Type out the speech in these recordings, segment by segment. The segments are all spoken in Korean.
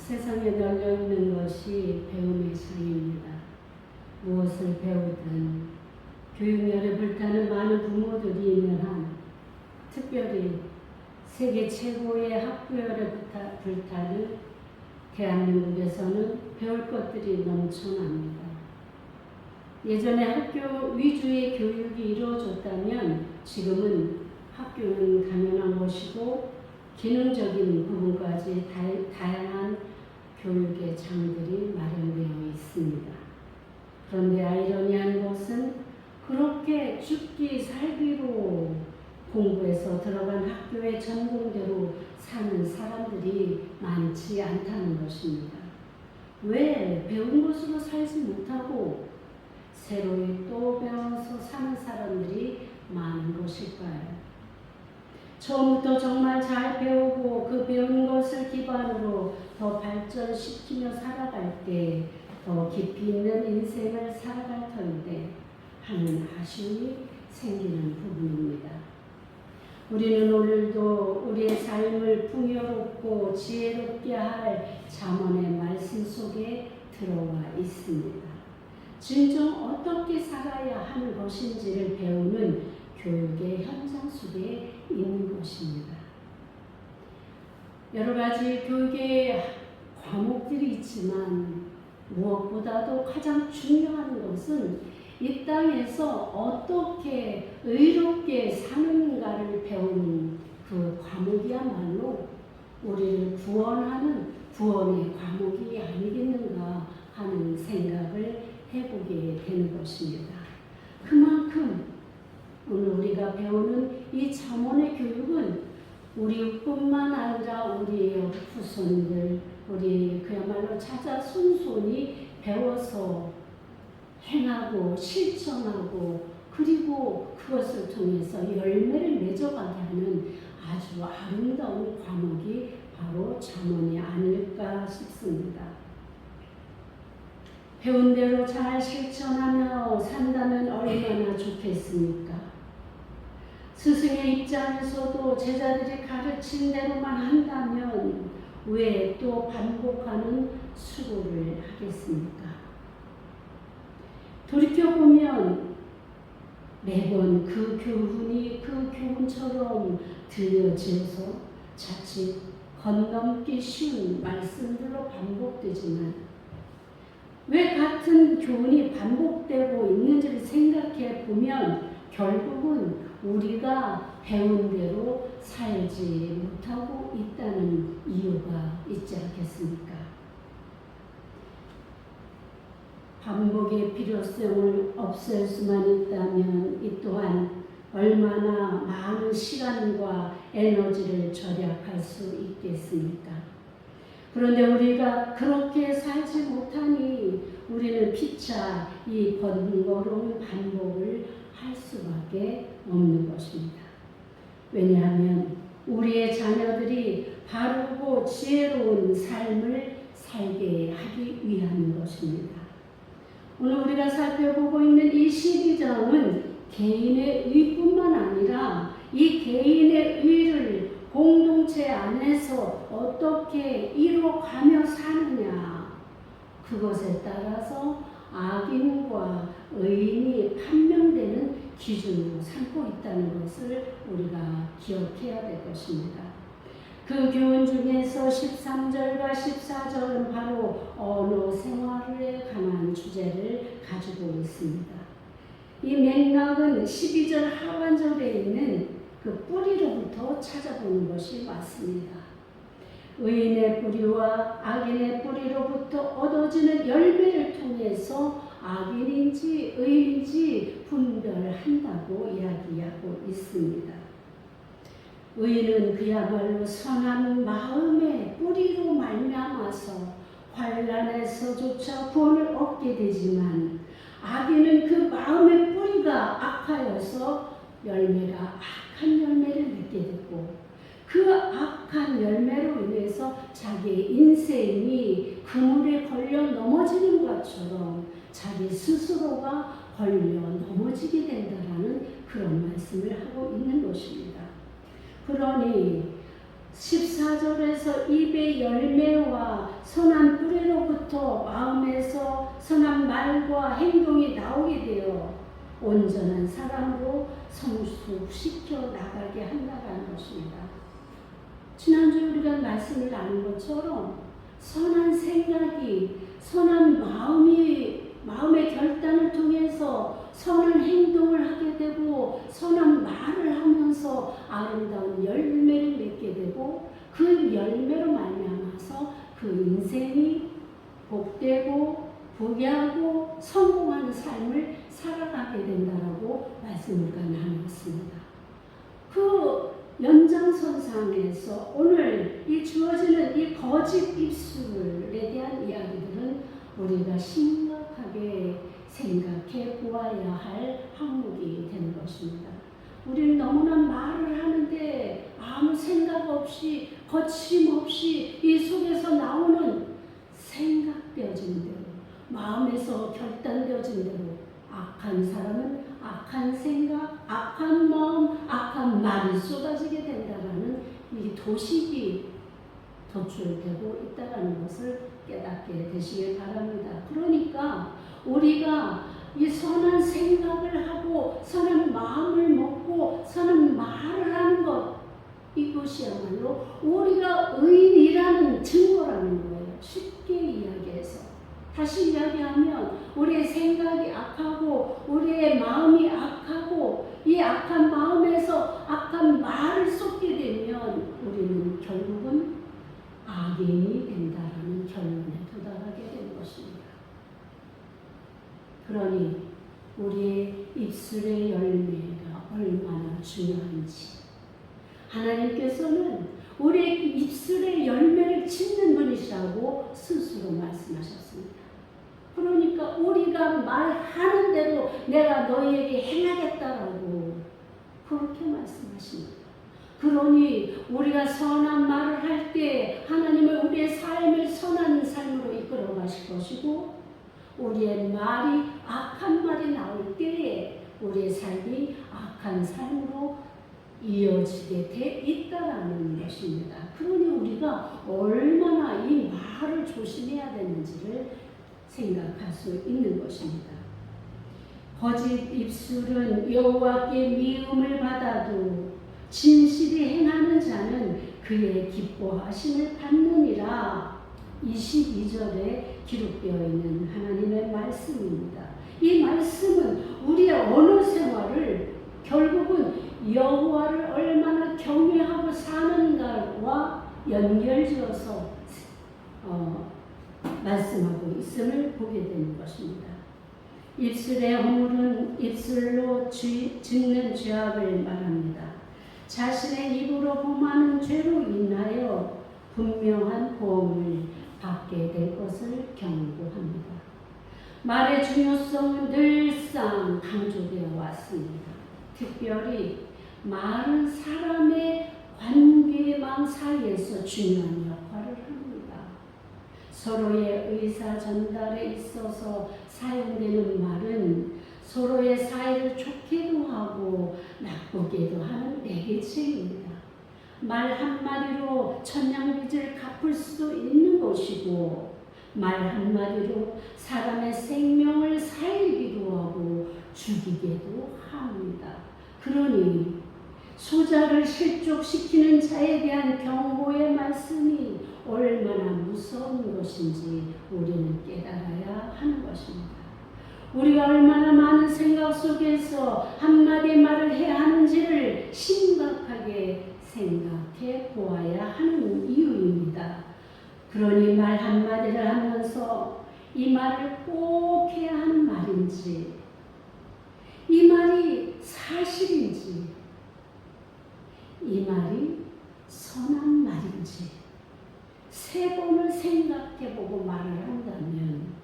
세상에 널려 있는 것이 배움의 장입니다. 무엇을 배우든 교육열에 불타는 많은 부모들이 있는 한, 특별히 세계 최고의 학부열에 불타는 대한민국에서는 배울 것들이 넘쳐납니다. 예전에 학교 위주의 교육이 이루어졌다면 지금은 학교는 당연한 것이고 기능적인 부분까지 다양한 교육의 장들이 마련되어 있습니다. 그런데 아이러니한 것은 그렇게 죽기 살기로 공부해서 들어간 학교의 전공대로 사는 사람들이 많지 않다는 것입니다. 왜 배운 것으로 살지 못하고 새로이 또 배워서 사는 사람들이 많은 것일까요? 처음부터 정말 잘 배우고 그 배운 것을 기반으로 더 발전시키며 살아갈 때 더 깊이 있는 인생을 살아갈 터인데 하는 아쉬움이 생기는 부분입니다. 우리는 오늘도 우리의 삶을 풍요롭고 지혜롭게 할 잠언의 말씀 속에 들어와 있습니다. 진정 어떻게 살아야 하는 것인지를 배우는 교육의 현장 속에 있는 것입니다. 여러 가지 교육의 과목들이 있지만 무엇보다도 가장 중요한 것은 이 땅에서 어떻게 의롭게 사는가를 배우는 그 과목이야말로 우리를 구원하는 구원의 과목이 아니겠는가 하는 생각을 해보게 되는 것입니다. 그만큼 오늘 우리가 배우는 이 잠언의 교육은 우리뿐만 아니라 우리의 후손들, 우리 그야말로 자자손손이 배워서 행하고 실천하고 그리고 그것을 통해서 열매를 맺어가게 하는 아주 아름다운 과목이 바로 잠언이 아닐까 싶습니다. 배운 대로 잘 실천하며 산다면 얼마나 좋겠습니까? 스승의 입장에서도 제자들이 가르친 대로만 한다면 왜 또 반복하는 수고를 하겠습니까? 돌이켜보면 매번 그 교훈이 그 교훈처럼 들려져서 자칫 건넘기 쉬운 말씀들로 반복되지만 왜 같은 교훈이 반복되고 있는지를 생각해 보면 결국은 우리가 배운 대로 살지 못하고 있다는 이유가 있지 않겠습니까? 반복의 필요성을 없앨 수만 있다면 이 또한 얼마나 많은 시간과 에너지를 절약할 수 있겠습니까? 그런데 우리가 그렇게 살지 못하니 우리는 피차 이 번거로운 반복을 할 수밖에 없는 것입니다. 왜냐하면 우리의 자녀들이 바르고 지혜로운 삶을 살게 하기 위한 것입니다. 오늘 우리가 살펴보고 있는 이 12장은 개인의 의뿐만 아니라 이 개인의 의를 공동체 안에서 어떻게 이뤄가며 사느냐, 그것에 따라서 악인과 의인이 판명되는 기준으로 삼고 있다는 것을 우리가 기억해야 될 것입니다. 그 교훈 중에서 13절과 14절은 바로 언어 생활에 관한 주제를 가지고 있습니다. 이 맥락은 12절 하반절에 있는 그 뿌리로부터 찾아보는 것이 맞습니다. 의인의 뿌리와 악인의 뿌리로부터 얻어지는 열매를 통해서 악인인지 의인인지 분별한다고 이야기하고 있습니다. 의인은 그야말로 선한 마음의 뿌리로 말미암아서 환난에서조차 구원을 얻게 되지만 악인은 그 마음의 뿌리가 악하여서 열매가 악한 열매를 맺게 되고 그 악한 열매로 인해서 자기의 인생이 그물에 걸려 넘어지는 것처럼 자기 스스로가 걸려 넘어지게 된다라는 그런 말씀을 하고 있는 것입니다. 그러니 14절에서 입의 열매와 선한 뿌리로부터 마음에서 선한 말과 행동이 나오게 되어 온전한 사람으로 성숙시켜 나가게 한다는 것입니다. 지난주 우리가 말씀을 나눈 것처럼 선한 생각이, 선한 마음의 결단을 통해서 선한 행동을 하게 되고 선한 말을 하면서 아름다운 열매를 맺게 되고 그 열매로 말미암아서 그 인생이 복되고 부귀하고 성공하는 삶을 살아가게 된다라고 말씀을 나누었습니다. 그 연장선상에서 오늘 이 주어지는 이 거짓 입술에 대한 이야기들은 우리가 심각하게 생각해 보아야 할 항목이 되는 것입니다. 우리는 너무나 말을 하는데 아무 생각 없이 거침없이 이 속에서 나오는 생각되어진 대로, 마음에서 결단되어진 대로 악한 사람은 악한 생각, 악한 마음, 악한 말이 쏟아지게 된다는 이 도식이 도출되고 있다는 것을 깨닫게 되시길 바랍니다. 그러니까 우리가 이 선한 생각을 하고 선한 마음을 먹고 선한 말을 하는 것, 이것이야말로 우리가 의인이라는 증거라는 거예요. 쉽게 이야기해서. 다시 이야기하면 우리의 생각이 악하고 우리의 마음이 악하고 이 악한 마음에서 악한 말을 쏟게 되면 우리는 결국은 악인이 된다라는 결론에 도달하게 되는 것입니다. 그러니 우리의 입술의 열매가 얼마나 중요한지 하나님께서는 우리의 입술의 열매를 짓는 분이시라고 스스로 말씀하셨습니다. 그러니까 우리가 말하는 대로 내가 너희에게 행하겠다라고 그렇게 말씀하십니다. 그러니 우리가 선한 말을 할 때 하나님은 우리의 삶을 선한 삶으로 이끌어 가실 것이고 우리의 말이 악한 말이 나올 때에 우리의 삶이 악한 삶으로 이어지게 돼 있다라는 것입니다. 그러니 우리가 얼마나 이 말을 조심해야 되는지를 생각할 수 있는 것입니다. 거짓 입술은 여호와께 미움을 받아도 진실이 행하는 자는 그의 기뻐하심을 받느니라. 22절에 기록되어 있는 하나님의 말씀입니다. 이 말씀은 우리의 언어 생활을 결국은 여호와를 얼마나 경외하고 사는가와 연결지어서 말씀하고 있음을 보게 되는 것입니다. 입술의 허물은 입술로 짓는 죄악을 말합니다. 자신의 입으로 범하는 죄로 인하여 분명한 보험을 받게 될 것을 경고합니다. 말의 중요성은 늘상 강조되어 왔습니다. 특별히 말은 사람의 관계망 사이에서 중요한 역할을 합니다. 서로의 의사 전달에 있어서 사용되는 말은 서로의 사이를 좋게도 하고 나쁘게도 하는 매개체입니다. 말 한마디로 천냥빚을 갚을 수도 있는 것이고 말 한마디로 사람의 생명을 살리기도 하고 죽이기도 합니다. 그러니 소자를 실족시키는 자에 대한 경고의 말씀이 얼마나 무서운 것인지 우리는 깨달아야 하는 것입니다. 우리가 얼마나 많은 생각 속에서 한마디 말을 해야 하는지를 심각하게 생각해 보아야 하는 이유입니다. 그러니 말 한마디를 하면서 이 말을 꼭 해야 하는 말인지, 이 말이 사실인지, 이 말이 선한 말인지 3번을 생각해보고 말을 한다면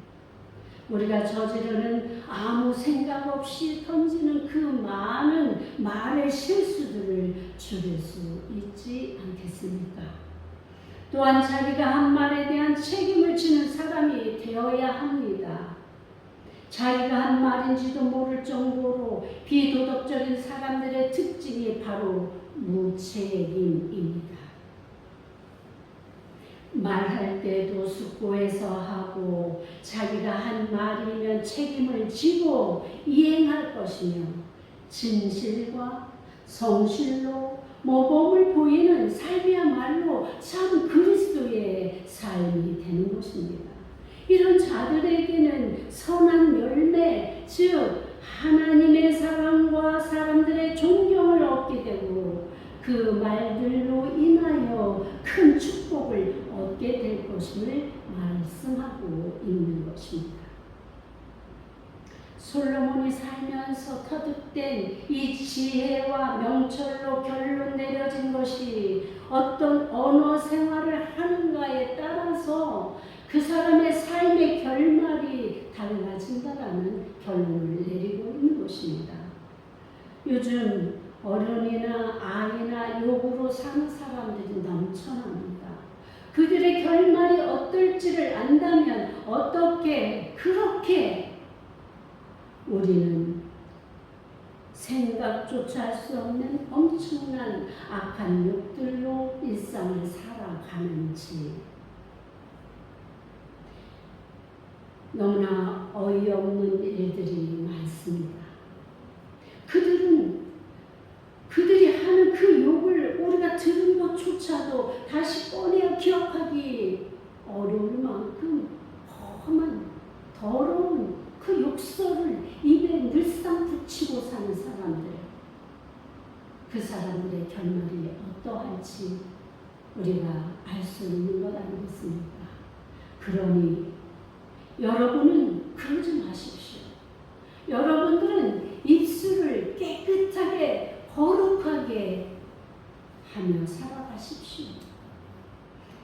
우리가 저지르는 아무 생각 없이 던지는 그 많은 말의 실수들을 줄일 수 있지 않겠습니까? 또한 자기가 한 말에 대한 책임을 지는 사람이 되어야 합니다. 자기가 한 말인지도 모를 정도로 비도덕적인 사람들의 특징이 바로 무책임입니다. 말할 때도 숙고해서 하고 자기가 한 말이면 책임을 지고 이행할 것이며 진실과 성실로 모범을 보이는 삶이야말로 참 그리스도의 삶이 되는 것입니다. 이런 자들에게는 선한 열매, 즉 하나님의 사랑과 사람들의 존경을 얻게 되고 그 말들로 인하여 큰 축복을 얻게 될 것임을 말씀하고 있는 것입니다. 솔로몬이 살면서 터득된 이 지혜와 명철로 결론 내려진 것이 어떤 언어 생활을 하는가에 따라서 그 사람의 삶의 결말이 달라진다라는 결론을 내리고 있는 것입니다. 요즘 어른이나 아이나 욕으로 사는 사람들이 넘쳐납니다. 그들의 결말이 어떨지를 안다면 어떻게 그렇게 우리는 생각조차 할 수 없는 엄청난 악한 욕들로 일상을 살아가는지 너무나 어이없는 일들이 많습니다. 그들이 하는 그 욕을 우리가 들은 것조차도 다시 꺼내어 기억하기 어려울 만큼 험한 더러운 그 욕설을 입에 늘상 붙이고 사는 사람들, 그 사람들의 결말이 어떠할지 우리가 알 수 있는 것 아니겠습니까? 그러니 여러분은 그러지 마십시오. 여러분들은 입술을 깨끗하게 거룩하게 하며 살아가십시오.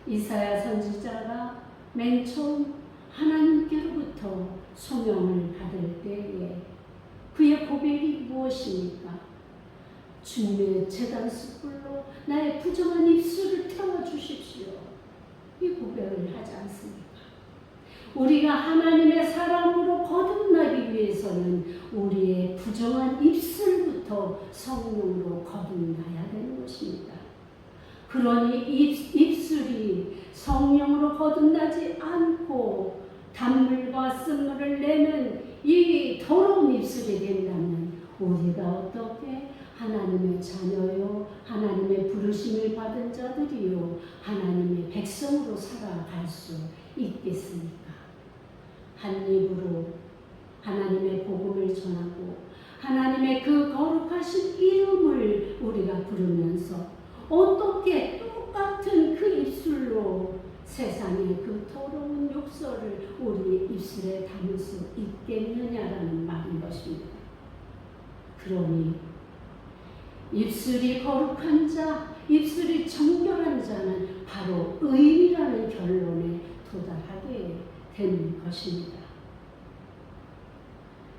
이사야 선지자가 맨 처음 하나님께로부터 소명을 받을 때에 그의 고백이 무엇입니까? 주님의 제단 숯불로 나의 부정한 입술을 태워주십시오. 이 고백을 하지 않습니까? 우리가 하나님의 사랑으로 거듭나기 위해서는 우리의 부정한 입술부터 성령으로 거듭나야 되는 것입니다. 그러니 입술이 성령으로 거듭나지 않고 단물과 쓴물을 내는 이 더러운 입술이 된다면 우리가 어떻게 하나님의 자녀요, 하나님의 부르심을 받은 자들이요, 하나님의 백성으로 살아갈 수 있겠습니까? 한 입으로 하나님의 복음을 전하고 하나님의 그 거룩하신 이름을 우리가 부르면서 어떻게 똑같은 그 입술로 세상의 그 더러운 욕설을 우리 입술에 담을 수 있겠느냐라는 말인 것입니다. 그러니 입술이 거룩한 자, 입술이 정결한 자는 바로 의인이라는 결론에 도달하게 되는 것입니다.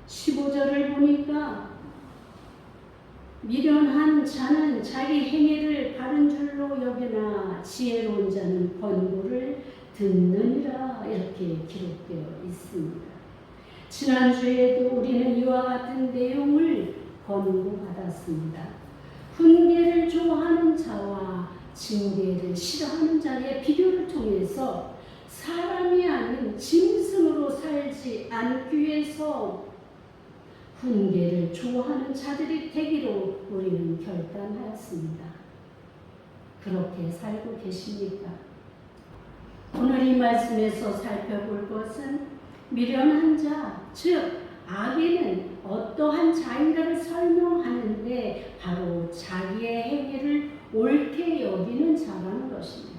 15절을 보니까 미련한 자는 자기 행위를 바른 줄로 여기나 지혜로운 자는 권고를 듣느니라 이렇게 기록되어 있습니다. 지난주에도 우리는 이와 같은 내용을 권고받았습니다. 훈계를 좋아하는 자와 징계를 싫어하는 자의 비교를 통해서 사람이 아닌 짐승으로 살지 않기 위해서 훈계를 좋아하는 자들이 되기로 우리는 결단하였습니다. 그렇게 살고 계십니까? 오늘 이 말씀에서 살펴볼 것은 미련한 자, 즉 악인은 어떠한 자인가를 설명하는데 바로 자기의 행위를 옳게 여기는 자라는 것입니다.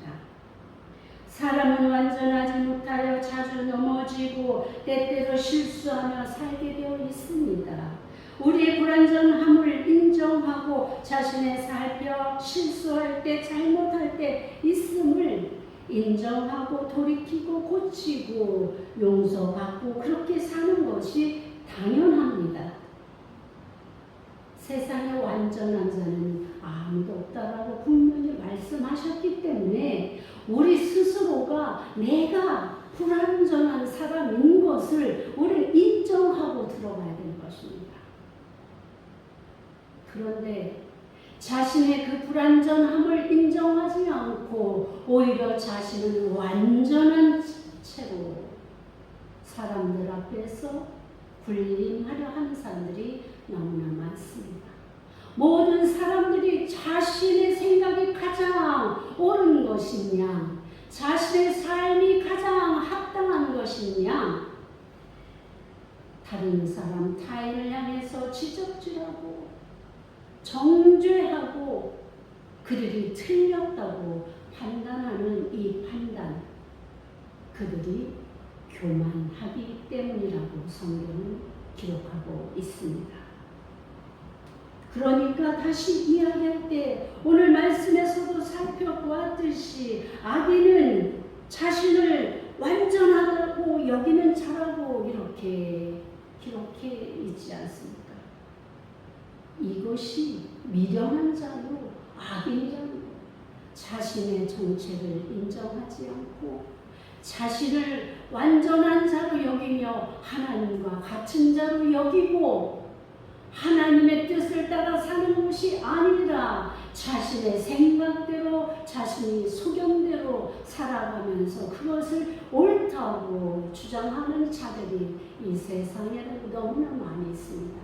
사람은 완전하지 못하여 자주 넘어지고 때때로 실수하며 살게 되어 있습니다. 우리의 불완전함을 인정하고 자신의 살펴 실수할 때 잘못할 때 있음을 인정하고 돌이키고 고치고 용서받고 그렇게 사는 것이 당연합니다. 세상에 완전한 자는 아무도 없다라고 분명히 말씀하셨기 때문에 우리 스스로가 내가 불완전한 사람인 것을 우리는 인정하고 들어가야 되는 것입니다. 그런데 자신의 그 불완전함을 인정하지 않고 오히려 자신은 완전한 채로 사람들 앞에서 군림하려 하는 사람들이 너무나 많습니다. 모든 사람들이 자신의 생각이 가장 옳은 것이냐, 자신의 삶이 가장 합당한 것이냐, 다른 사람 타인을 향해서 지적질하고 정죄하고 그들이 틀렸다고 판단하는 이 판단, 그들이 교만하기 때문이라고 성경은 기록하고 있습니다. 그러니까 다시 이야기할 때 오늘 말씀에서도 살펴보았듯이 악인은 자신을 완전하다고 여기는 자라고 이렇게 기록해 있지 않습니까? 이것이 미련한 자로 악인이라는 것, 자신의 정체를 인정하지 않고 자신을 완전한 자로 여기며 하나님과 같은 자로 여기고 하나님의 뜻을 따라 사는 것이 아니라 자신의 생각대로 자신이 소견대로 살아가면서 그것을 옳다고 주장하는 자들이 이 세상에 너무나 많이 있습니다.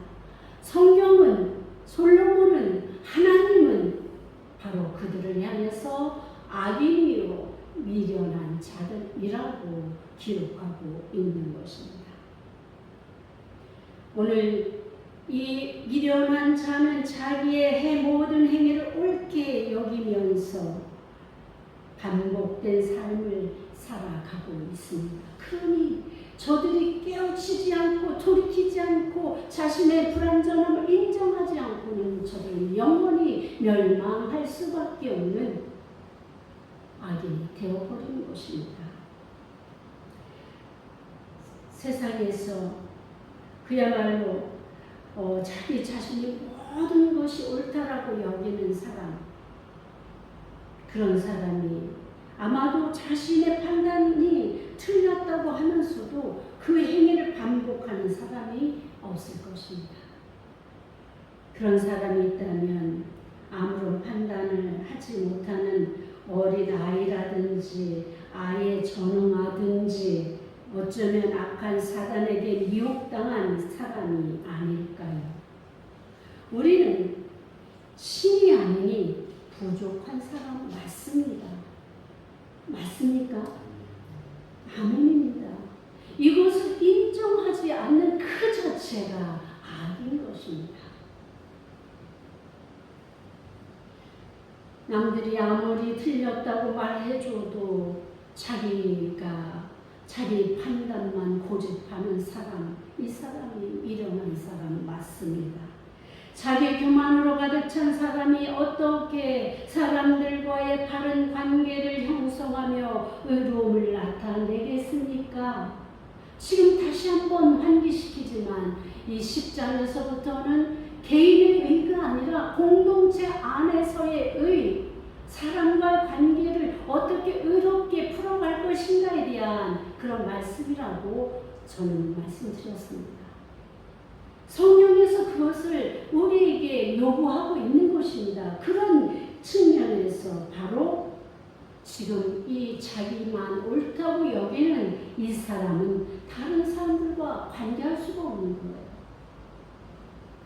성경은, 솔로몬은, 하나님은 바로 그들을 향해서 악인이요 미련한 자들이라고 기록하고 있는 것입니다. 오늘 이 미련한 자는 자기의 모든 행위를 옳게 여기면서 반복된 삶을 살아가고 있습니다. 그러니 저들이 깨우치지 않고 돌이키지 않고 자신의 불완전함을 인정하지 않고는 저들은 영원히 멸망할 수밖에 없는 악인이 되어버린 것입니다. 세상에서 그야말로 자기 자신이 모든 것이 옳다라고 여기는 사람, 그런 사람이 아마도 자신의 판단이 틀렸다고 하면서도 그 행위를 반복하는 사람이 없을 것입니다. 그런 사람이 있다면 아무런 판단을 하지 못하는 어린 아이라든지 아이에 전응하든지 어쩌면 악한 사단에게 미혹당한 사람이 아닐까요? 우리는 신이 아니니 부족한 사람 맞습니다. 맞습니까? 아멘입니다. 이것을 인정하지 않는 그 자체가 악인 것입니다. 남들이 아무리 틀렸다고 말해줘도 자기가 자기 판단만 고집하는 사람, 이 사람이 미련한 사람 맞습니다. 자기 교만으로 가득 찬 사람이 어떻게 사람들과의 바른 관계를 형성하며 의로움을 나타내겠습니까? 지금 다시 한번 환기시키지만 이 10장에서부터는 개인의 의가 아니라 공동체 안에서의 의, 사람과의 관계를 어떻게 의롭게 풀어갈 것인가에 대한 그런 말씀이라고 저는 말씀드렸습니다. 성령에서 그것을 우리에게 요구하고 있는 것입니다. 그런 측면에서 바로 지금 이 자기만 옳다고 여기는 이 사람은 다른 사람들과 관계할 수가 없는 거예요.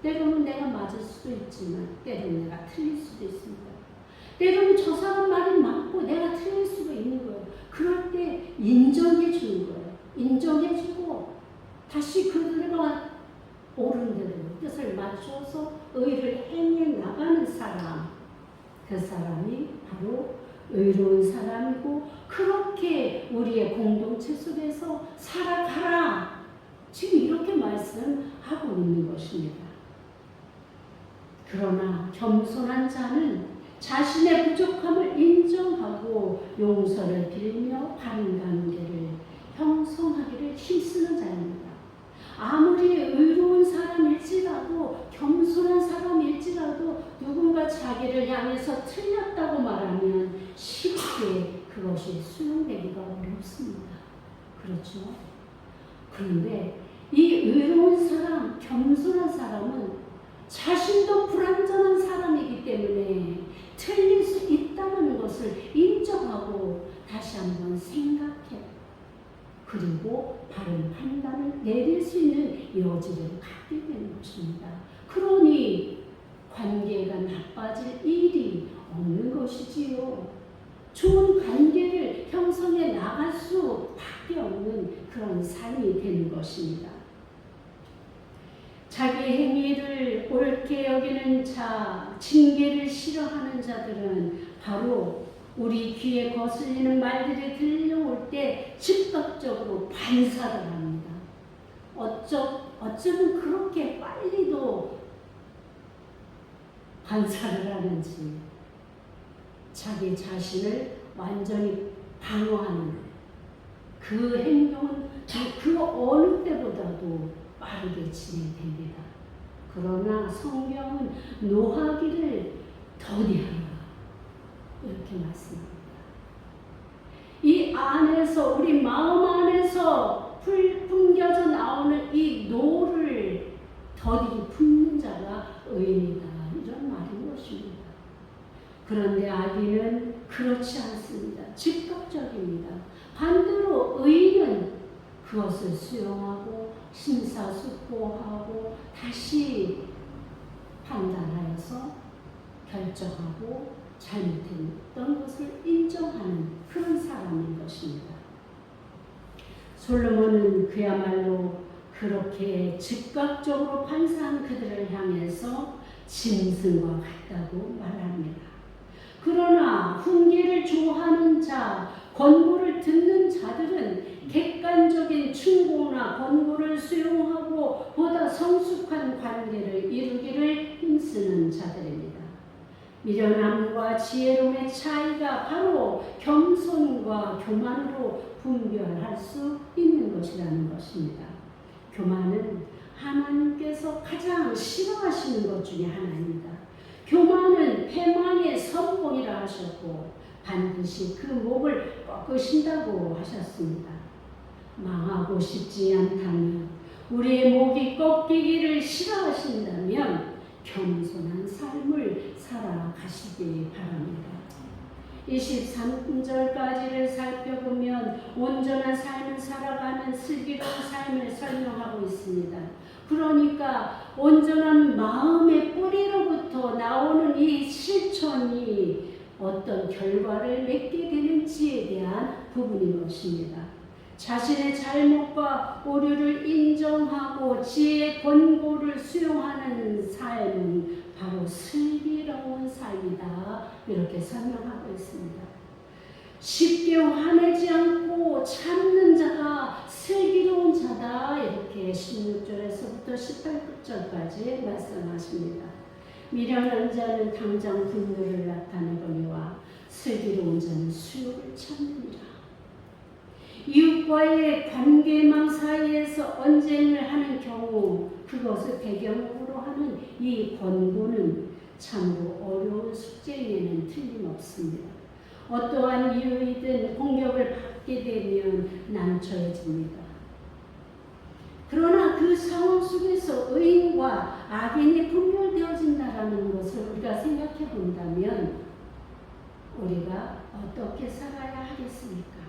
때로는 내가 맞을 수도 있지만 때로는 내가 틀릴 수도 있습니다. 때로는 저 사람 말이 맞고 내가 틀릴 수도 있는 거예요. 그럴 때 인정해 주는 거예요. 인정해 주고 다시 그들과 옳은 대로 뜻을 맞춰서 의를 행해 나가는 사람, 그 사람이 바로 의로운 사람이고 그렇게 우리의 공동체 속에서 살아가라. 지금 이렇게 말씀하고 있는 것입니다. 그러나 겸손한 자는 자신의 부족함을 인정하고 용서를 빌며 바른 관계를 형성하기를 힘쓰는 자입니다. 아무리 의로운 사람일지라도 겸손한 사람일지라도 누군가 자기를 향해서 틀렸다고 말하면 쉽게 그것이 수용되기가 어렵습니다. 그렇죠? 그런데 이 의로운 사람, 겸손한 사람은 자신도 불완전한 사람이기 때문에 그리고 바른 판단을 내릴 수 있는 여지를 갖게 되는 것입니다. 그러니 관계가 나빠질 일이 없는 것이지요. 좋은 관계를 형성해 나갈 수밖에 없는 그런 삶이 되는 것입니다. 자기 행위를 옳게 여기는 자, 징계를 싫어하는 자들은 바로 우리 귀에 거슬리는 말들이 들려올 때 즉각적으로 반사를 합니다. 어쩌면 그렇게 빨리도 반사를 하는지 자기 자신을 완전히 방어하는 그 행동은 그 어느 때보다도 빠르게 진행됩니다. 그러나 성경은 노하기를 더디하라 이렇게 말씀합니다. 이 안에서 우리 마음 안에서 풍겨져 나오는 이 노를 더디 품는 자가 의인이다 이런 말인 것입니다. 그런데 악인은 그렇지 않습니다. 즉각적입니다. 반대로 의인은 그것을 수용하고 심사숙고하고 다시 판단하여서 결정하고 잘못했던 것을 인정하는 그런 사람인 것입니다. 솔로몬은 그야말로 그렇게 즉각적으로 판사한 그들을 향해서 짐승과 같다고 말합니다. 그러나 훈계를 좋아하는 자, 권고를 듣는 자들은 객관적인 충고나 권고를 수용하고 보다 성숙한 관계를 이루기를 힘쓰는 자들입니다. 미련함과 지혜로움의 차이가 바로 겸손과 교만으로 분별할 수 있는 것이라는 것입니다. 교만은 하나님께서 가장 싫어하시는 것 중에 하나입니다. 교만은 패망의 선봉이라 하셨고 반드시 그 목을 꺾으신다고 하셨습니다. 망하고 싶지 않다면 우리의 목이 꺾이기를 싫어하신다면 겸손한 삶을 살아가시기 바랍니다. 23절까지를 살펴보면 온전한 삶을 살아가는 슬기로운 삶을 설명하고 있습니다. 그러니까 온전한 마음의 뿌리로부터 나오는 이 실천이 어떤 결과를 맺게 되는지에 대한 부분인 것입니다. 자신의 잘못과 오류를 인정하고 지혜의 권고를 수용하는 삶은 바로 슬기로운 삶이다. 이렇게 설명하고 있습니다. 쉽게 화내지 않고 참는 자가 슬기로운 자다. 이렇게 16절에서부터 18절까지 말씀하십니다. 미련한 자는 당장 분노를 나타내거니와 슬기로운 자는 수욕을 참느니라. 이웃과의 관계망 사이에서 언쟁을 하는 경우 그것을 배경으로 하는 이 권고는 참으로 어려운 숙제에는 틀림없습니다. 어떠한 이유이든 공격을 받게 되면 난처해집니다. 그러나 그 상황 속에서 의인과 악인이 분별되어진다는 것을 우리가 생각해 본다면 우리가 어떻게 살아야 하겠습니까?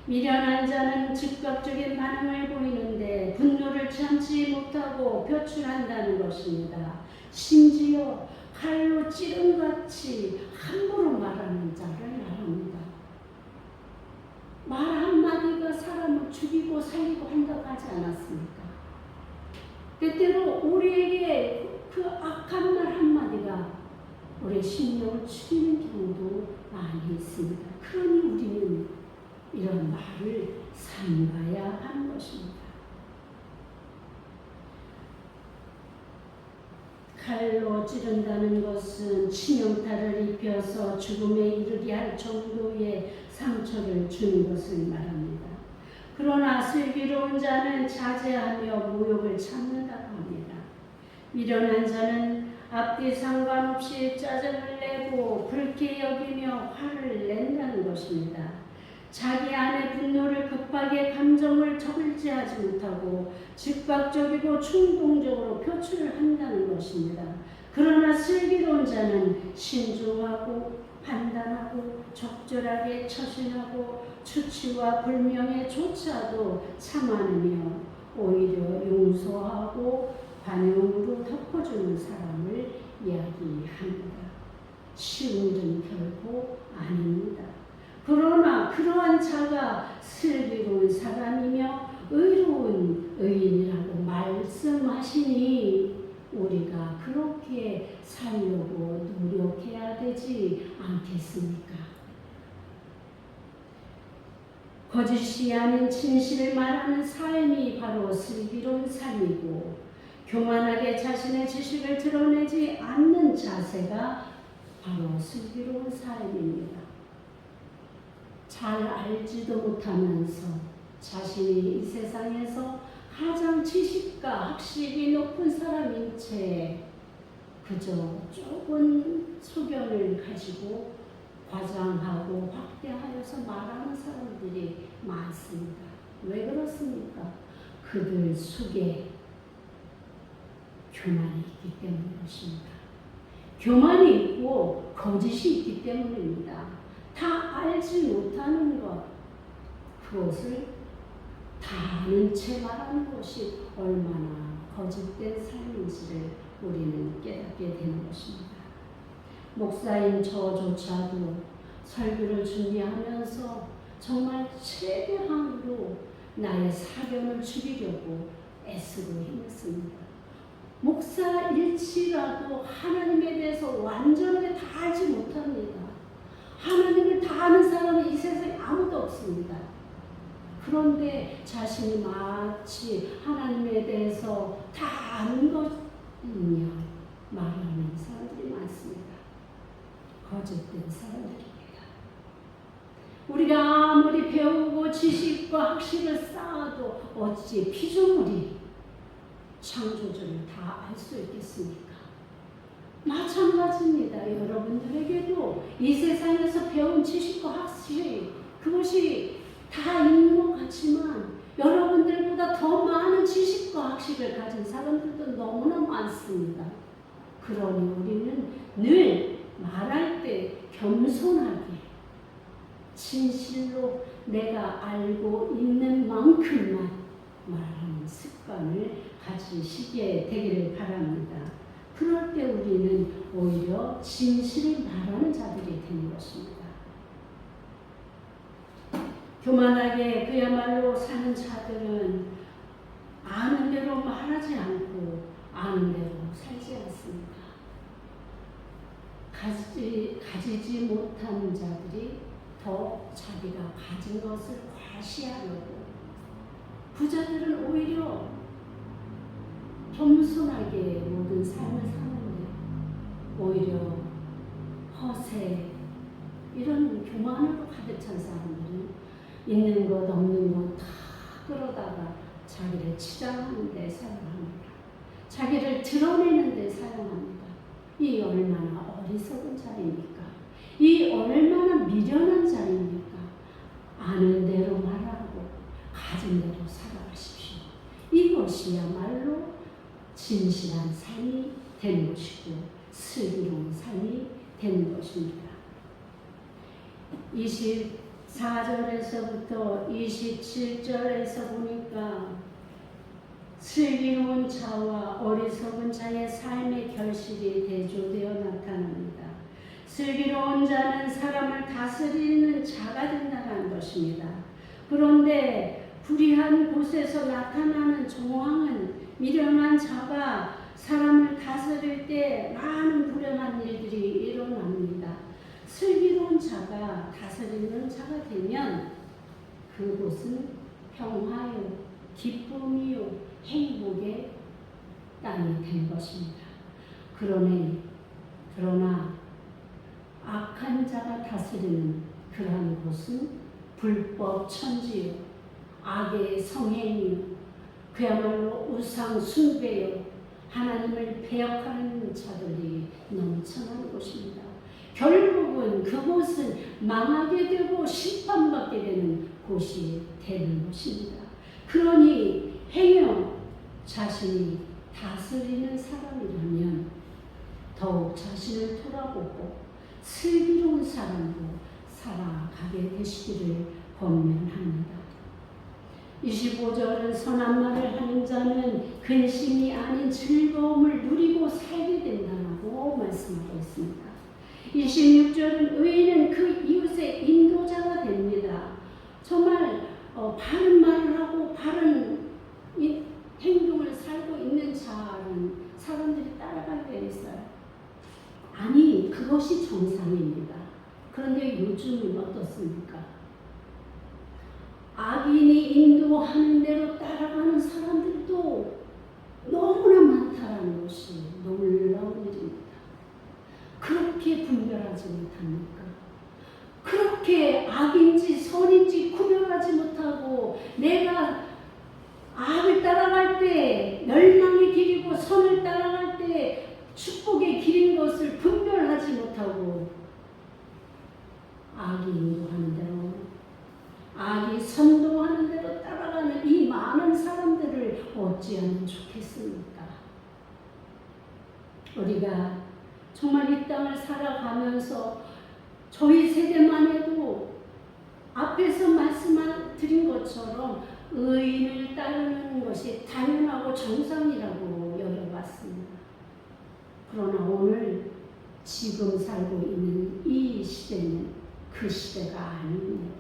미련한 자는 즉각적인 반응을 보이는데 분노를 참지 못하고 표출한다는 것입니다. 심지어 칼로 찌름같이 함부로 말하는 자를 말합니다. 말 한마디가 사람을 죽이고 살리고 한다고 하지 않았습니까? 때때로 우리에게 그 악한 말 한마디가 우리의 심령을 죽이는 경우도 많이 있습니다. 그러니 우리는 이런 말을 삼가야 하는 것입니다. 칼로 찌른다는 것은 치명타를 입혀서 죽음에 이르게 할 정도의 상처를 주는 것을 말합니다. 그러나 슬기로운 자는 자제하며 모욕을 참는다고 합니다. 미련한 자는 앞뒤 상관없이 짜증을 내고 불쾌히 여기며 화를 낸다는 것입니다. 자기 안에 분노를 급하게 감정을 절제하지 못하고 즉각적이고 충동적으로 표출을 한다는 것입니다. 그러나 슬기로운 자는 신중하고 판단하고 적절하게 처신하고 추치와 불명예조차도 참아내며 오히려 용서하고 관용으로 덮어주는 사람을 이야기합니다. 쉬운 일은 결코 아닙니다. 그러나 그러한 자가 슬기로운 사람이며 의로운 의인이라고 말씀하시니 우리가 그렇게 살려고 노력해야 되지 않겠습니까? 거짓이 아닌 진실을 말하는 삶이 바로 슬기로운 삶이고, 교만하게 자신의 지식을 드러내지 않는 자세가 바로 슬기로운 삶입니다. 잘 알지도 못하면서 자신이 이 세상에서 가장 지식과 학식이 높은 사람인 채 그저 조금 소견을 가지고 과장하고 확대하여서 말하는 사람들이 많습니다. 왜 그렇습니까? 그들 속에 교만이 있기 때문입니다. 교만이 있고 거짓이 있기 때문입니다. 다 알지 못하는 것, 그것을 다 아는 채 말하는 것이 얼마나 거짓된 삶인지를 우리는 깨닫게 되는 것입니다. 목사인 저조차도 설교를 준비하면서 정말 최대한으로 나의 사견을 줄이려고 애쓰고 힘냈습니다. 목사일지라도 하나님에 대해서 완전하게 다 알지 못합니다. 하나님을 다 아는 사람이 이 세상에 아무도 없습니다. 그런데 자신이 마치 하나님에 대해서 다 아는 것이냐 말하는 사람들이 많습니다. 거짓된 사람들입니다. 우리가 아무리 배우고 지식과 학식을 쌓아도 어찌 피조물이 창조주를 다 알 수 있겠습니까? 마찬가지입니다. 여러분들에게도 이 세상에서 배운 지식과 학식, 그것이 다 있는 것 같지만 여러분들보다 더 많은 지식과 학식을 가진 사람들도 너무나 많습니다. 그러니 우리는 늘 말할 때 겸손하게 진실로 내가 알고 있는 만큼만 말하는 습관을 가지시게 되기를 바랍니다. 그럴 때 우리는 오히려 진실을 말하는 자들이 되는 것입니다. 교만하게 그야말로 사는 자들은 아는 대로 말하지 않고 아는 대로 살지 않습니다. 가지지 못하는 자들이 더 자기가 가진 것을 과시하려고, 부자들은 오히려 겸손하게 모든 삶을 사는데 오히려 허세, 이런 교만으로 가득 찬 사람들은 있는 것 없는 것 다 끌어다가 자기를 치장하는 데 사용합니다. 자기를 드러내는 데 사용합니다. 이 얼마나 어리석은 자입니까? 이 얼마나 미련한 자입니까? 아는 대로 말하고 가진 대로 살아가십시오. 이것이야말로 진실한 삶이 되는 것이고 슬기로운 삶이 되는 것입니다. 24절에서부터 27절에서 보니까 슬기로운 자와 어리석은 자의 삶의 결실이 대조되어 나타납니다. 슬기로운 자는 사람을 다스리는 자가 된다는 것입니다. 그런데 불의한 곳에서 나타나는 정황은 미련한 자가 사람을 다스릴 때 많은 불행한 일들이 일어납니다. 슬기로운 자가 다스리는 자가 되면 그곳은 평화요, 기쁨이요, 행복의 땅이 된 것입니다. 그러나 악한 자가 다스리는 그러한 곳은 불법 천지요, 악의 성행이요, 그야말로 우상 숭배요, 하나님을 배역하는 자들이 넘쳐나는 곳입니다. 결국은 그곳은 망하게 되고 심판받게 되는 곳이 되는 것입니다. 그러니 행여 자신이 다스리는 사람이라면 더욱 자신을 돌아보고 슬기로운 사람으로 살아가게 되시기를 권면합니다. 25절은 선한 말을 하는 자는 근심이 아닌 즐거움을 누리고 살게 된다고 말씀하고 있습니다. 26절은 의인은 그 이웃의 인도자가 됩니다. 정말 바른 말을 하고 바른 행동을 살고 있는 자는 사람들이 따라가게 있어요. 아니, 그것이 정상입니다. 그런데 요즘은 어떻습니까? 악인이 인도하는 대로 따라가는 사람들도 너무나 많다는 것이 놀라운 일입니다. 그렇게 분별하지 못합니까? 그렇게 악인지 선인지 구별하지 못하고 내가 악을 따라갈 때 멸망의 길이고 선을 따라갈 때 축복의 길인 것을 분별하지 못하고 악이 인도하는 대로 악이 선동하는 대로 따라가는 이 많은 사람들을 어찌하면 좋겠습니까? 우리가 정말 이 땅을 살아가면서 저희 세대만 해도 앞에서 말씀드린 것처럼 의인을 따르는 것이 당연하고 정상이라고 여겨봤습니다. 그러나 오늘 지금 살고 있는 이 시대는 그 시대가 아닙니다.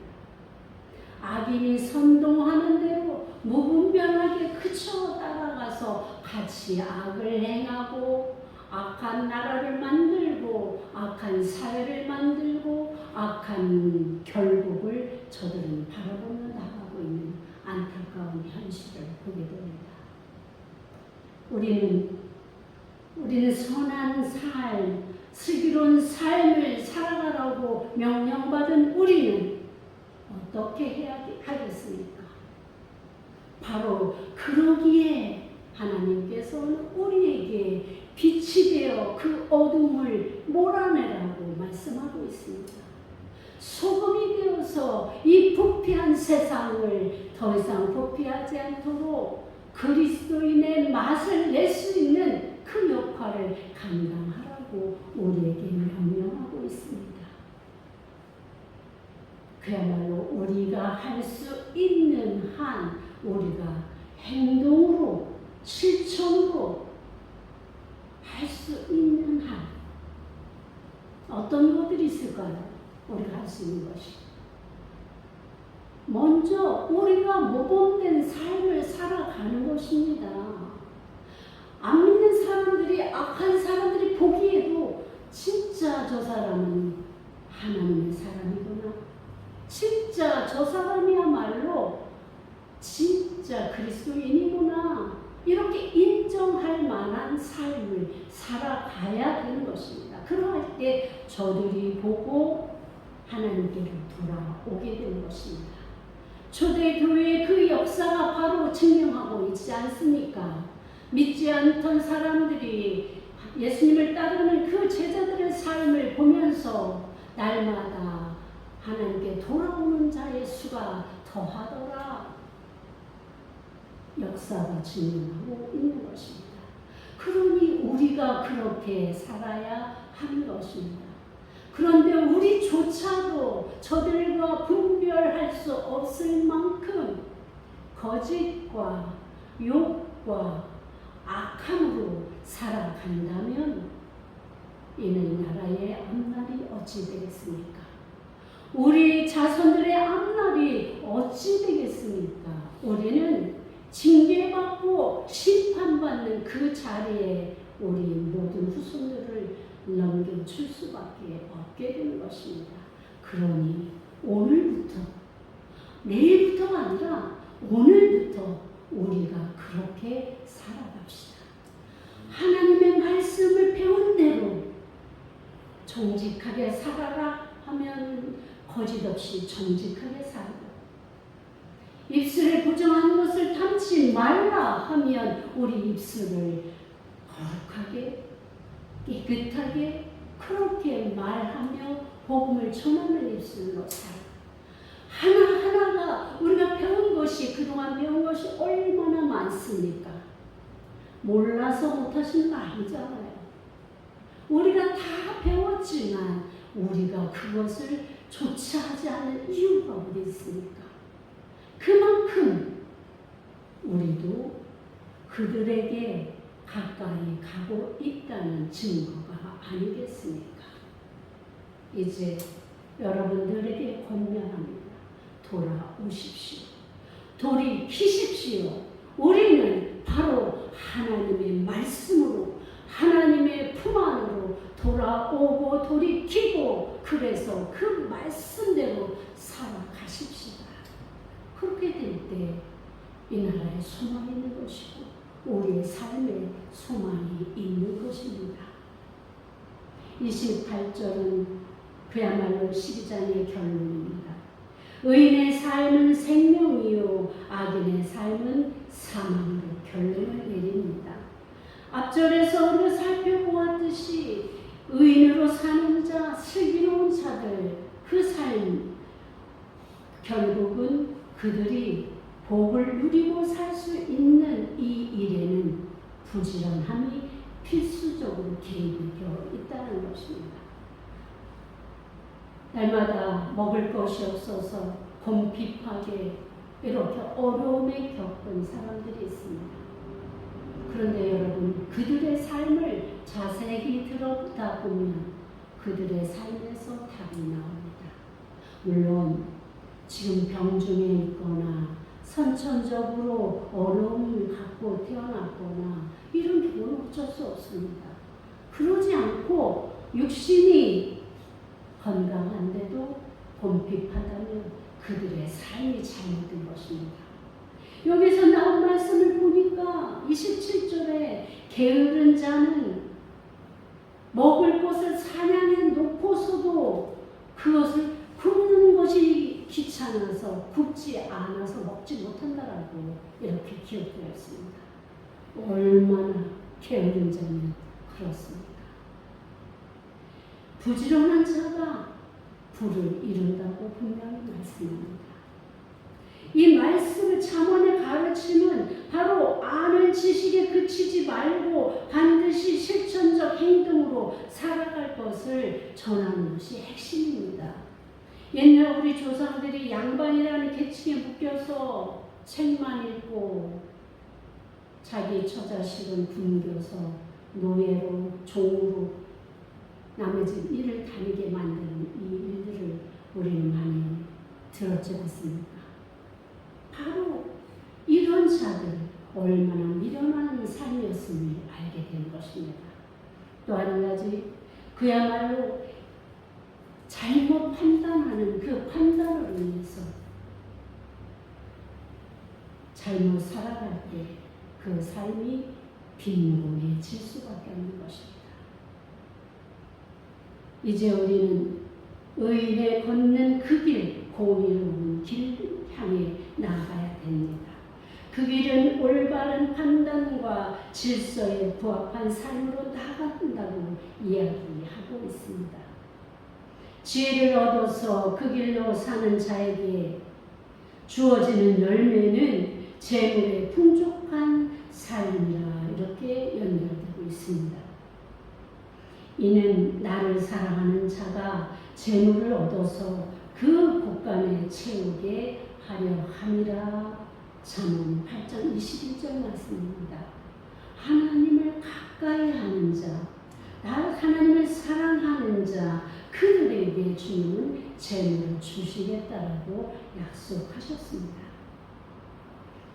악인이 선동하는 대로 무분별하게 그쳐 따라가서 같이 악을 행하고 악한 나라를 만들고 악한 사회를 만들고 악한 결국을 저들은 바라보며 나가고 있는 안타까운 현실을 보게 됩니다. 우리는 선한 삶, 슬기로운 삶을 살아가라고 명령받은 우리는 어떻게 해야 하겠습니까? 바로 그러기에 하나님께서는 우리에게 빛이 되어 그 어둠을 몰아내라고 말씀하고 있습니다. 소금이 되어서 이 부패한 세상을 더 이상 부패하지 않도록 그리스도인의 맛을 낼 수 있는 그 역할을 감당하라고 우리에게 명령하고 있습니다. 그야말로 우리가 할 수 있는 한 우리가 행동으로 실천으로 할 수 있는 한 어떤 것들이 있을까요? 우리가 할 수 있는 것이 먼저 우리가 모범된 삶을 살아가는 것입니다. 안 믿는 사람들이 악한 사람들이 보기에도 진짜 저 사람은 하나님의 사람이구나, 진짜 저 사람이야말로 진짜 그리스도인이구나, 이렇게 인정할 만한 삶을 살아가야 되는 것입니다. 그러할 때 저들이 보고 하나님께로 돌아오게 되는 것입니다. 초대교회의 그 역사가 바로 증명하고 있지 않습니까? 믿지 않던 사람들이 예수님을 따르는 그 제자들의 삶을 보면서 날마다 하나님께 돌아오는 자의 수가 더하더라. 역사가 증명하고 있는 것입니다. 그러니 우리가 그렇게 살아야 하는 것입니다. 그런데 우리조차도 저들과 분별할 수 없을 만큼 거짓과 욕과 악함으로 살아간다면 이는 나라의 앞날이 어찌 되겠습니까? 우리 자손들의 앞날이 어찌 되겠습니까? 우리는 징계받고 심판받는 그 자리에 우리 모든 후손들을 넘겨줄 수밖에 없게 되는 것입니다. 그러니 오늘부터, 내일부터가 아니라 오늘부터 우리가 그렇게 살아갑시다. 하나님의 말씀을 배운 대로 정직하게 살아라 하면 거짓없이 정직하게 살고, 입술에 부정한 것을 담지 말라 하면 우리 입술을 거룩하게 깨끗하게 그렇게 말하며 복음을 전하는 입술로 살아. 하나하나가 우리가 배운 것이, 그동안 배운 것이 얼마나 많습니까? 몰라서 못하시는 거 아니잖아요. 우리가 다 배웠지만 우리가 그것을 조차하지 않는 이유가 어디 있습니까? 그만큼 우리도 그들에게 가까이 가고 있다는 증거가 아니겠습니까? 이제 여러분들에게 권면합니다. 돌아오십시오. 돌이키십시오. 우리는 바로 하나님의 말씀으로, 하나님의 품 안으로 돌아오고 돌이키고, 그래서 그 말씀대로 살아가십시다. 그렇게 될 때 이 나라에 소망이 있는 것이고 우리의 삶에 소망이 있는 것입니다. 28절은 그야말로 12장의 결론입니다. 의인의 삶은 생명이요 악인의 삶은 사망으로 결론을 내립니다. 앞절에서 우리가 살펴보았듯이 의인으로 사는 자, 슬기로운 자들, 그 삶, 결국은 그들이 복을 누리고 살 수 있는 이 일에는 부지런함이 필수적으로 개입이 되어 있다는 것입니다. 날마다 먹을 것이 없어서 곰핍하게 이렇게 어려움에 겪은 사람들이 있습니다. 그런데 여러분, 그들의 삶을 자세히 들어보다 보면 그들의 삶에서 답이 나옵니다. 물론 지금 병중에 있거나 선천적으로 어려움을 갖고 태어났거나 이런 경우는 어쩔 수 없습니다. 그러지 않고 육신이 건강한데도 곰핍하다면 그들의 삶이 잘못된 것입니다. 여기서 나온 말씀을 보니까 27절에 게으른 자는 먹을 것을 사냥해 놓고서도 그것을 굽는 것이 귀찮아서 굽지 않아서 먹지 못한다라고 이렇게 기록되어 있습니다. 얼마나 게으른 자면 그렇습니다. 부지런한 자가 부를 이룬다고 분명히 말씀합니다. 이 말씀을 잠언의 가르침은 바로 아는 지식에 그치지 말고 반드시 실천적 행동으로 살아갈 것을 전하는 것이 핵심입니다. 옛날 우리 조상들이 양반이라는 계층에 묶여서 책만 읽고 자기 처자식은 굶겨서 노예로 종으로 남의 집 일을 다니게 만드는 이 일들을 우리는 많이 들었지 않습니까? 바로 이런 자들 얼마나 미련한 삶이었음을 알게 된 것입니다. 또 한 가지, 그야말로 잘못 판단하는 그 판단으로 인해서 잘못 살아갈 때 그 삶이 빈곤해질 수밖에 없는 것입니다. 이제 우리는 의인의 걷는 그 길, 공의로운 길 향해 나아가야 됩니다. 그 길은 올바른 판단과 질서에 부합한 삶으로 나아간다고 이야기하고 있습니다. 지혜를 얻어서 그 길로 사는 자에게 주어지는 열매는 재물의 풍족한 삶이라 이렇게 연결되고 있습니다. 이는 나를 사랑하는 자가 재물을 얻어서 그 곳간에 채우게 하려 함이라. 잠언 8장 21절 말씀입니다. 하나님을 가까이 하는 자, 하나님을 사랑하는 자, 그들에게 주님은 재물을 주시겠다라고 약속하셨습니다.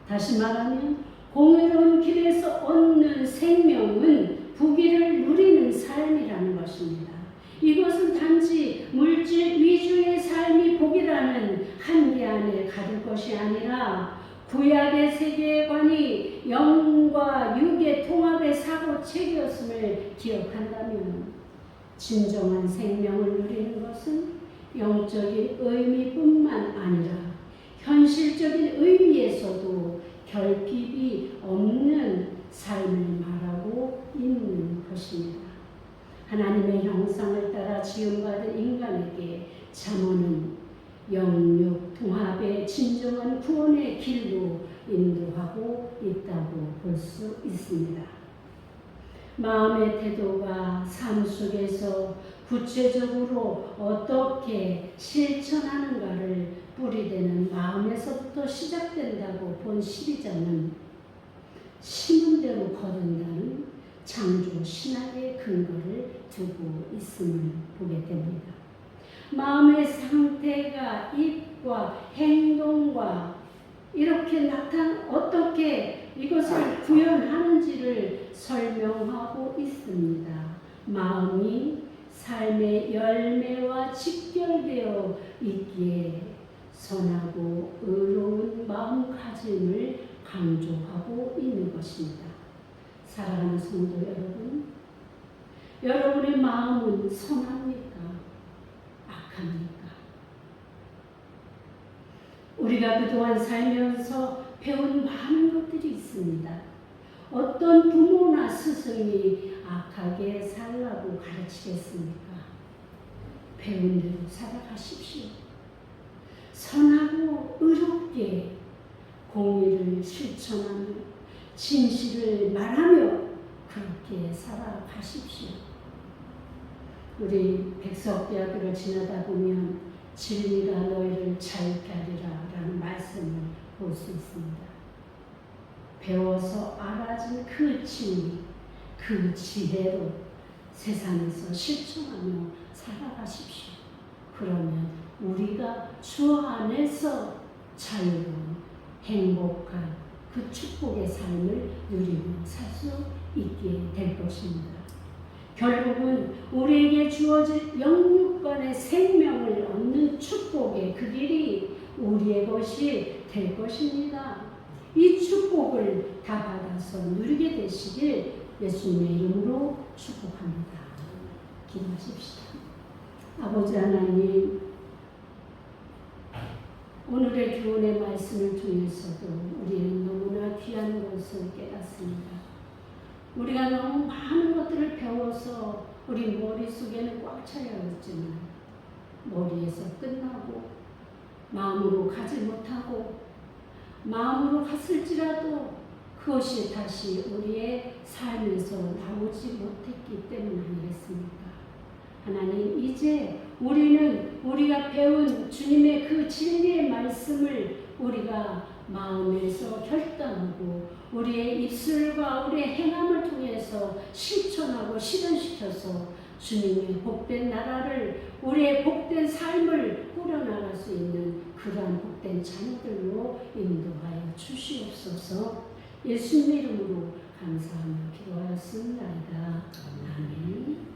다시 말하면 공의로운 길에서 얻는 생명은 부귀를 누리는 삶이라는 것입니다. 이것은 단지 물질 위주의 삶이 복이라는 한계 안에 가둘 것이 아니라 구약의 세계관이 영과 육의 통합의 사고체계였음을 기억한다면 진정한 생명을 누리는 것은 영적인 의미뿐만 아니라 현실적인 의미에서도 결핍이 없는 삶을 말하고 있는 것입니다. 하나님의 형상을 따라 지음받은 인간에게 잠언은 영육 통합의 진정한 구원의 길로 인도하고 있다고 볼 수 있습니다. 마음의 태도가 삶 속에서 구체적으로 어떻게 실천하는가를 뿌리되는 마음에서부터 시작된다고 본 12장은 심은 대로 거둔다는 창조 신학의 근거를 두고 있음을 보게 됩니다. 마음의 상태가 입과 행동과 이렇게 어떻게 이것을 구현하는지를 설명하고 있습니다. 마음이 삶의 열매와 직결되어 있기에 선하고 의로운 마음가짐을 강조하고 있는 것입니다. 사랑하는 성도 여러분, 여러분의 마음은 선합니까? 악합니까? 우리가 그동안 살면서 배운 많은 것들이 있습니다. 어떤 부모나 스승이 악하게 살라고 가르치겠습니까? 배운 대로 살아가십시오. 선하고 의롭게 공의를 실천하며 진실을 말하며 그렇게 살아가십시오. 우리 백석대학교를 지나다 보면 진리가 너희를 자유케 하리라 라는 말씀을 볼 수 있습니다. 배워서 알아진 그 진리, 그 지혜로 세상에서 실천하며 살아가십시오. 그러면 우리가 주 안에서 자유로운 행복한 그 축복의 삶을 누리고 살 수 있게 될 것입니다. 결국은 우리에게 주어질 영육간의 생명을 얻는 축복의 그 길이 우리의 것이 될 것입니다. 이 축복을 다 받아서 누리게 되시길 예수님의 이름으로 축복합니다. 기도하십시다. 아버지 하나님, 오늘의 교훈의 말씀을 통해서도 우리는 너무나 귀한 것을 깨닫습니다. 우리가 너무 많은 것들을 배워서 우리 머릿속에는 꽉 차여 있지만 머리에서 끝나고 마음으로 가지 못하고 마음으로 갔을지라도 그것이 다시 우리의 삶에서 나오지 못했기 때문 아니겠습니까? 하나님, 이제 우리는 우리가 배운 주님의 그 진리의 말씀을 우리가 마음에서 결단하고 우리의 입술과 우리의 행함을 통해서 실천하고 실현시켜서 주님의 복된 나라를, 우리의 복된 삶을 꾸려나갈 수 있는 그러한 복된 자녀들로 인도하여 주시옵소서. 예수님의 이름으로 감사하며 기도하였습니다. 아멘.